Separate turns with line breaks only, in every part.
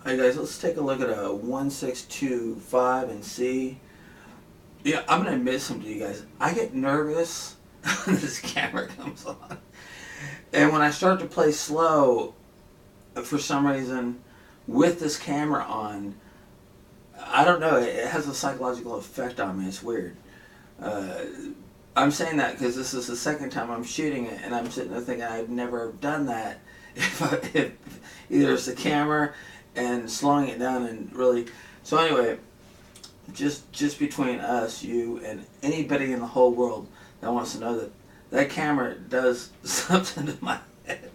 Alright guys, let's take a look at a 1-6-2-5 in C. Yeah, I'm gonna admit something to you guys. I get nervous when this camera comes on. And when I start to play slow, for some reason, with this camera on, I don't know, it has a psychological effect on me. It's weird. I'm saying that because this is the second time I'm shooting it, and I'm sitting there thinking I've never done that. If either it's the camera and slowing it down and really. So anyway, just between us, you, and anybody in the whole world that wants to know that that camera does something to my head.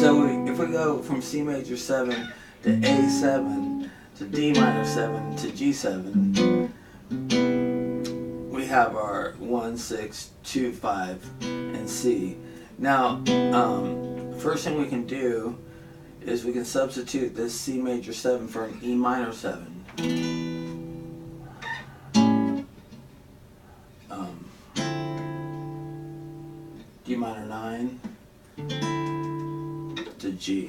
So if we go from C major 7 to A7 to D minor 7 to G7, we have our 1-6-2-5 and C. Now, first thing we can do is we can substitute this C major 7 for an E minor 7. D minor 9 to G.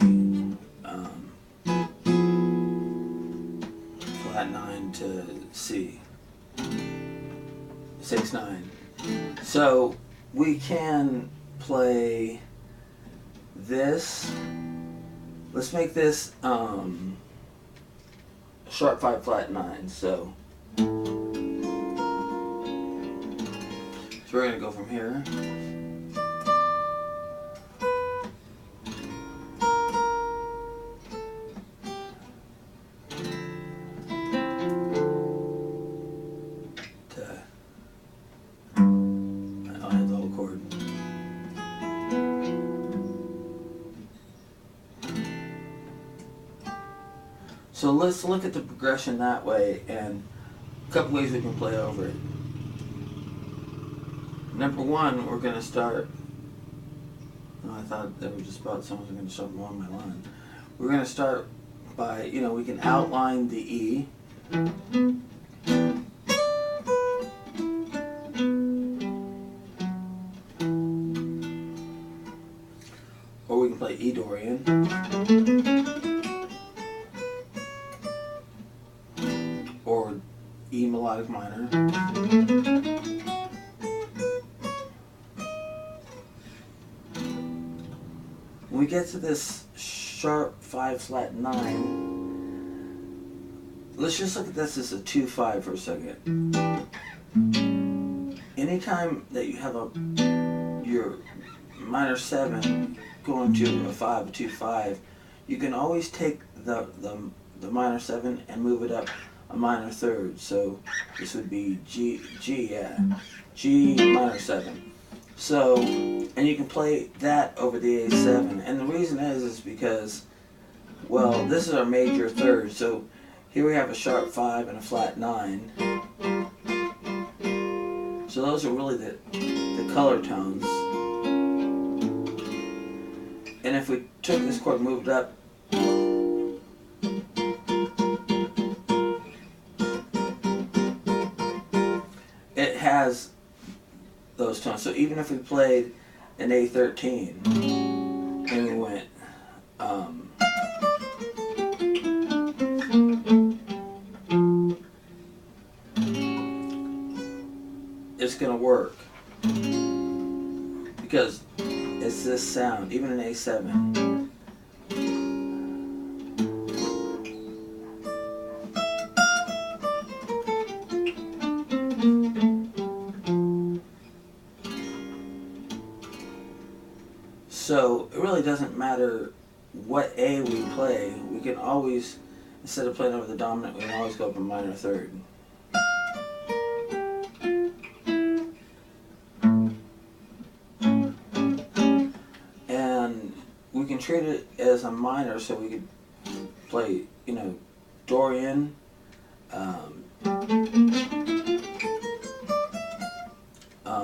Flat 9 to C. 6-9. So we can play this. Let's make this sharp 5 flat 9. So we're gonna go from here. So let's look at the progression that way, and a couple ways we can play over it. Number one, we're going to start. Oh, I thought that was just about someone's going to start along my line. We're going to start by, we can outline the E. Or we can play E Dorian. Or E melodic minor. When we get to this sharp 5 flat 9, let's just look at this as a 2-5 for a second. Anytime that you have your minor 7 going to a 5, a 2-5, you can always take the minor 7 and move it up a minor third. So this would be G minor 7. So, and you can play that over the A7. And the reason is because, well, this is our major third. So here we have a sharp 5 and a flat 9. So those are really the color tones. And if we took this chord and moved up, it has those tones. So even if we played an A13 and we went it's gonna work because it's this sound, even an A7. So it really doesn't matter what A we play. We can always, instead of playing over the dominant, we can always go up a minor third. And we can treat it as a minor, so we could play, Dorian.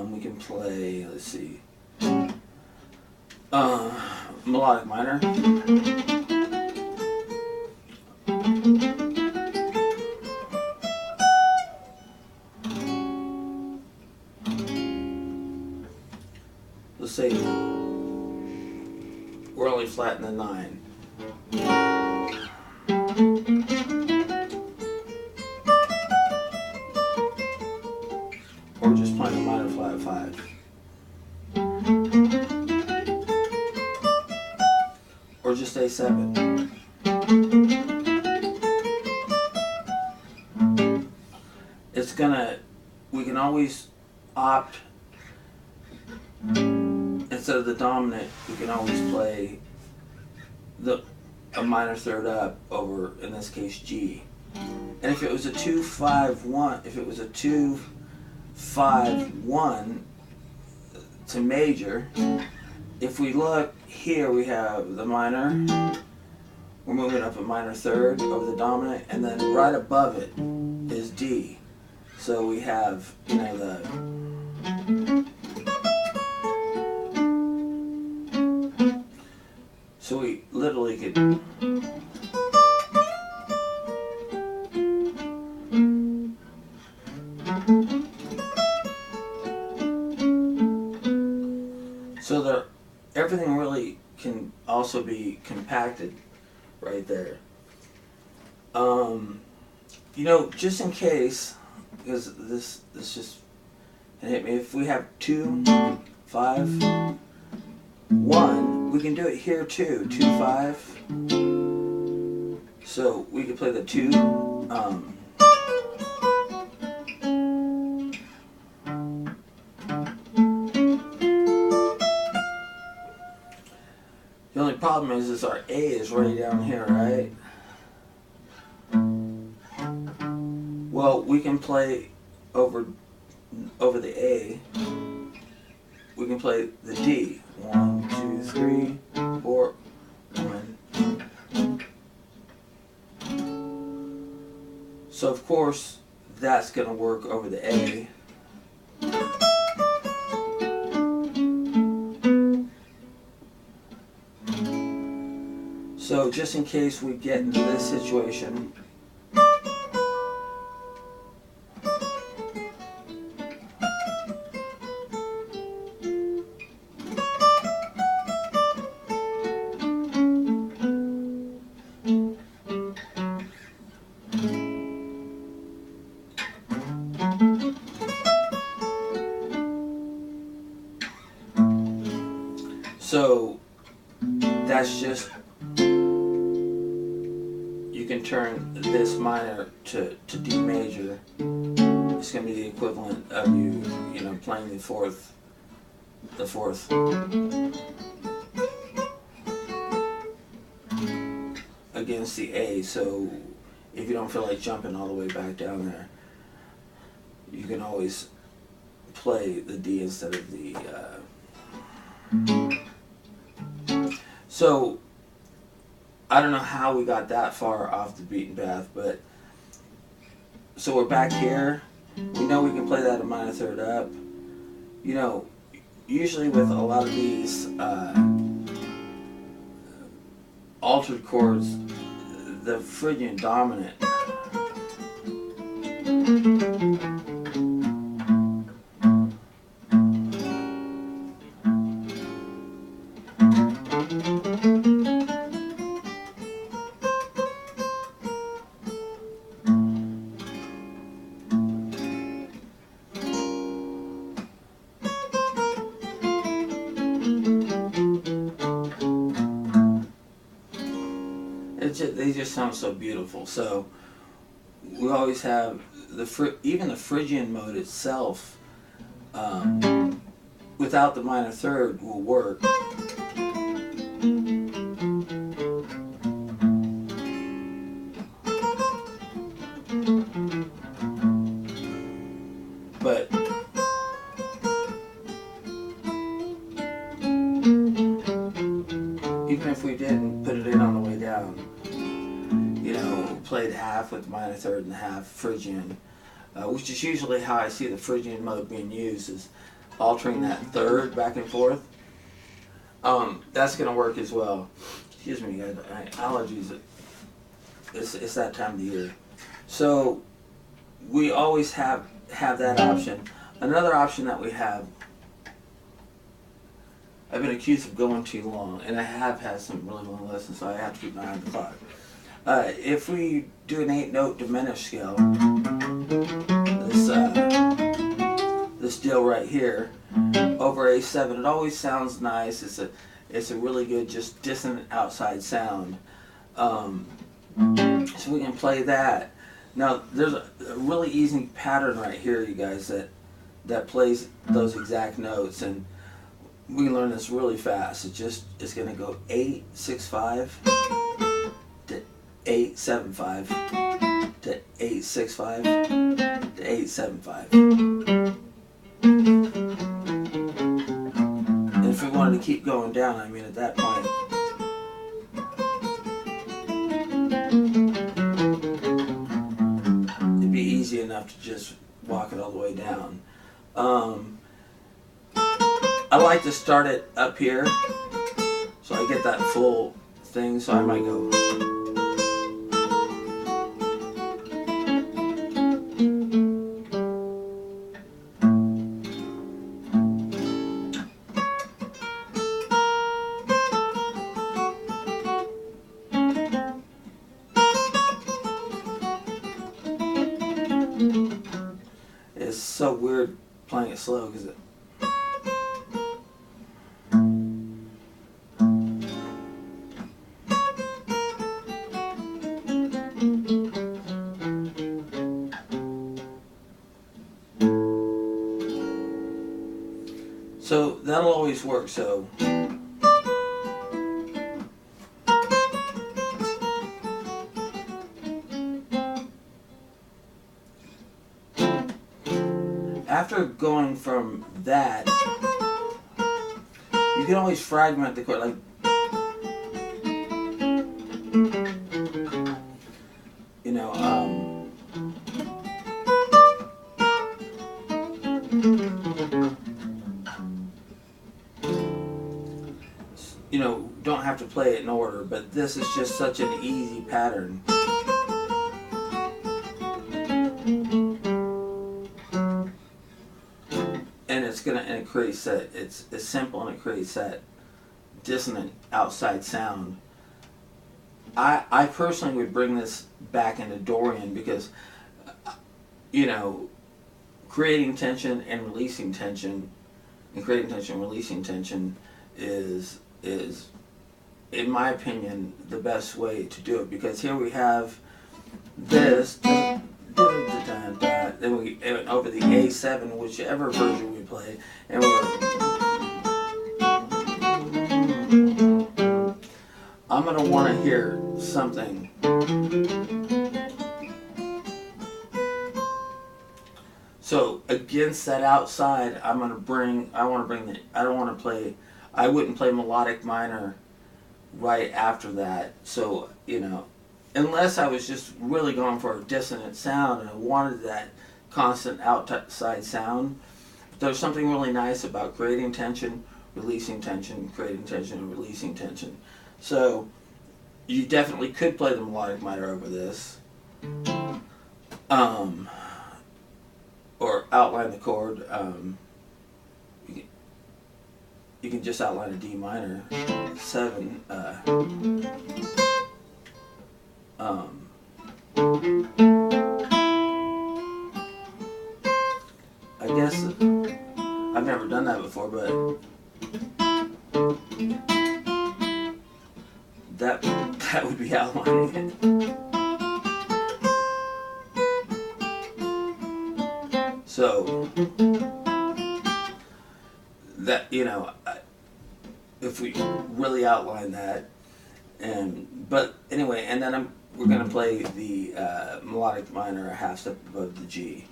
We can play, let's see, melodic minor. Let's say we're only flat in the 9. A7. It's gonna, we can always opt, instead of the dominant, we can always play a minor third up over, in this case, G. And if it was a 2-5-1, if it was a 2-5-1 to major, if we look here, we have the minor, we're moving up a minor third over the dominant, and then right above it is D. So we have, you know, so we literally could so there, everything really can also be compacted right there. You know, just in case, because this just hit me. If we have 2, 5, 1, we can do it here too. 2, 5. So we can play the 2. The only problem is our A is right down here, right? Well, we can play over the A. We can play the D. 1, 2, 3, 4. 1. So of course that's going to work over the A. So just in case we get into this situation, so that's just, you can turn this minor to D major. It's going to be the equivalent of you know, playing the fourth against the A. So if you don't feel like jumping all the way back down there, you can always play the D instead of the So I don't know how we got that far off the beaten path, but so we're back here. We know we can play that a minor third up. You know, usually with a lot of these altered chords, the Phrygian dominant they just sound so beautiful. So we always have even the Phrygian mode itself, without the minor third, will work. But even if we didn't put it in on the way down, you know, played half with minor third and half Phrygian, which is usually how I see the Phrygian mode being used, is altering that third back and forth. That's going to work as well. Excuse me, allergies. It's that time of the year. So we always have that option. Another option that we have, I've been accused of going too long, and I have had some really long lessons, so I have to keep my eye on the clock. If we do an 8-note diminished scale, this deal right here, over A7, it always sounds nice. It's a really good, just dissonant outside sound. So we can play that. Now, there's a really easy pattern right here, you guys, that plays those exact notes, and we can learn this really fast. It's going to go 8, 6, 5 to 8, 7, 5 to 8, 6, 5 to 8, 7, 5. And if we wanted to keep going down, I mean, at that point, it'd be easy enough to just walk it all the way down. I like to start it up here so I get that full thing, so I might go. It's so weird playing it slow because it. So that'll always work. So after going from that, you can always fragment the chord, like you know, don't have to play it in order, but this is just such an easy pattern. And it creates that, it's simple and it creates that dissonant outside sound. I personally would bring this back into Dorian because, creating tension and releasing tension, and creating tension and releasing tension is in my opinion the best way to do it, because here we have this, then we went over the A7, whichever version we play, and I'm going to want to hear something. So against that outside, I wouldn't play melodic minor right after that. So, unless I was just really going for a dissonant sound and I wanted that constant outside sound, there's something really nice about creating tension, releasing tension, creating tension, and releasing tension. So you definitely could play the melodic minor over this, or outline the chord. You can just outline a D minor 7. I guess I've never done that before, but that would be outlining it. So that, if we really outline that, but anyway, and then we're going to play the melodic minor a half step above the G.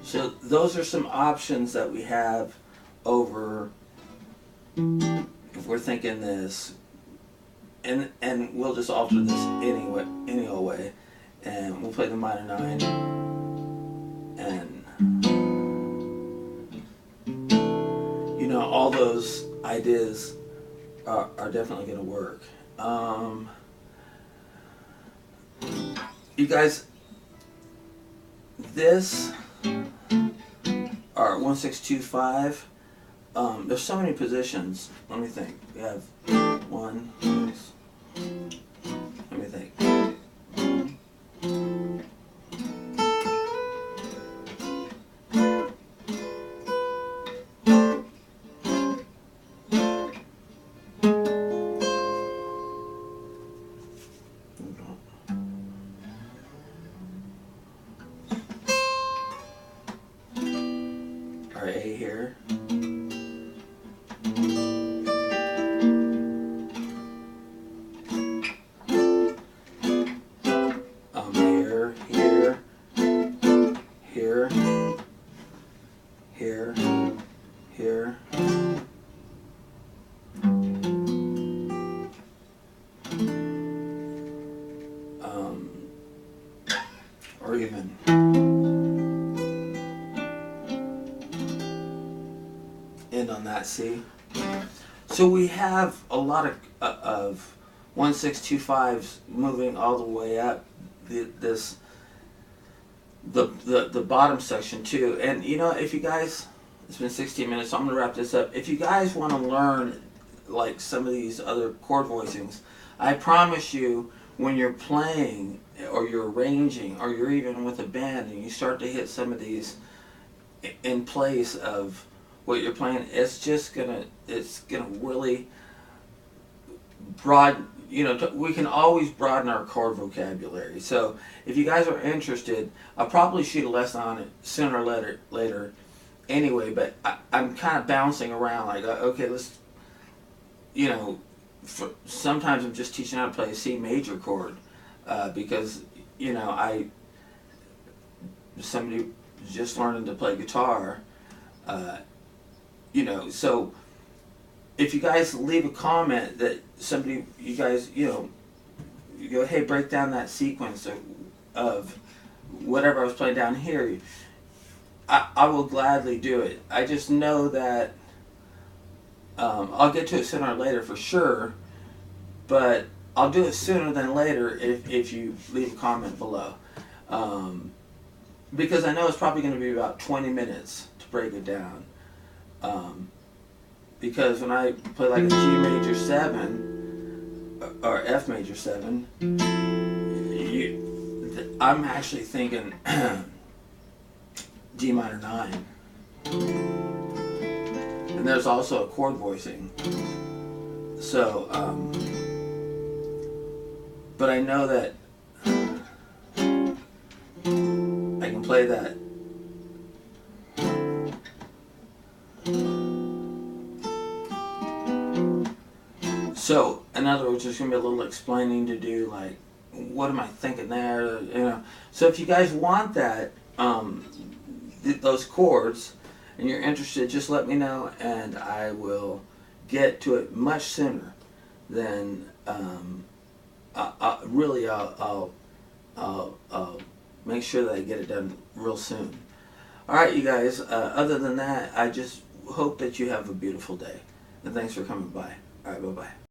So those are some options that we have over, if we're thinking this, and we'll just alter this any old way, and we'll play the minor 9, and all those ideas are definitely going to work. You guys, this are 1, 6, 2, 5. There's so many positions. Let me think. We have 1, 6. Let me think. that, see? So we have a lot of 1-6-2-5s moving all the way up the bottom section too. And you know, if you guys, it's been 16 minutes, so I'm gonna wrap this up. If you guys want to learn like some of these other chord voicings, I promise you, when you're playing or you're arranging or you're even with a band and you start to hit some of these in place of what you're playing, it's gonna really broaden. You know, we can always broaden our chord vocabulary. So if you guys are interested, I'll probably shoot a lesson on it sooner or later anyway, but I'm kind of bouncing around like, okay, let's, you know, sometimes I'm just teaching how to play a C major chord because, you know, somebody just learning to play guitar, you know, so if you guys leave a comment that you guys, you know, you go, hey, break down that sequence of whatever I was playing down here, I will gladly do it. I just know that I'll get to it sooner or later for sure, but I'll do it sooner than later if you leave a comment below. Because I know it's probably going to be about 20 minutes to break it down. Because when I play like a G major 7 or F major 7, I'm actually thinking D minor 9. And there's also a chord voicing. So, but I know that I can play that. So, in other words, there's going to be a little explaining to do, like, what am I thinking there, you know. So if you guys want that, those chords, and you're interested, just let me know, and I will get to it much sooner than, I'll make sure that I get it done real soon. Alright, you guys, other than that, I just hope that you have a beautiful day, and thanks for coming by. Alright, bye-bye.